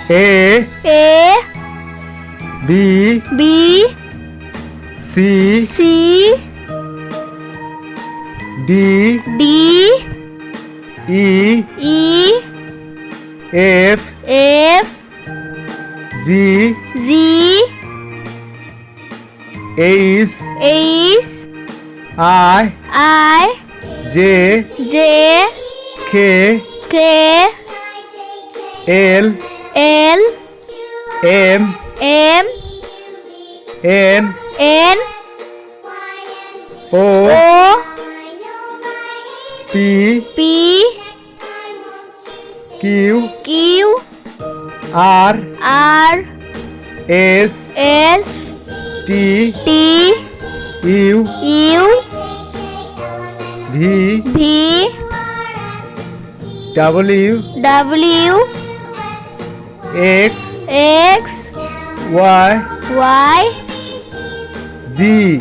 A B C D E F G H I J K L M N O P Q R S T U V W X Y Z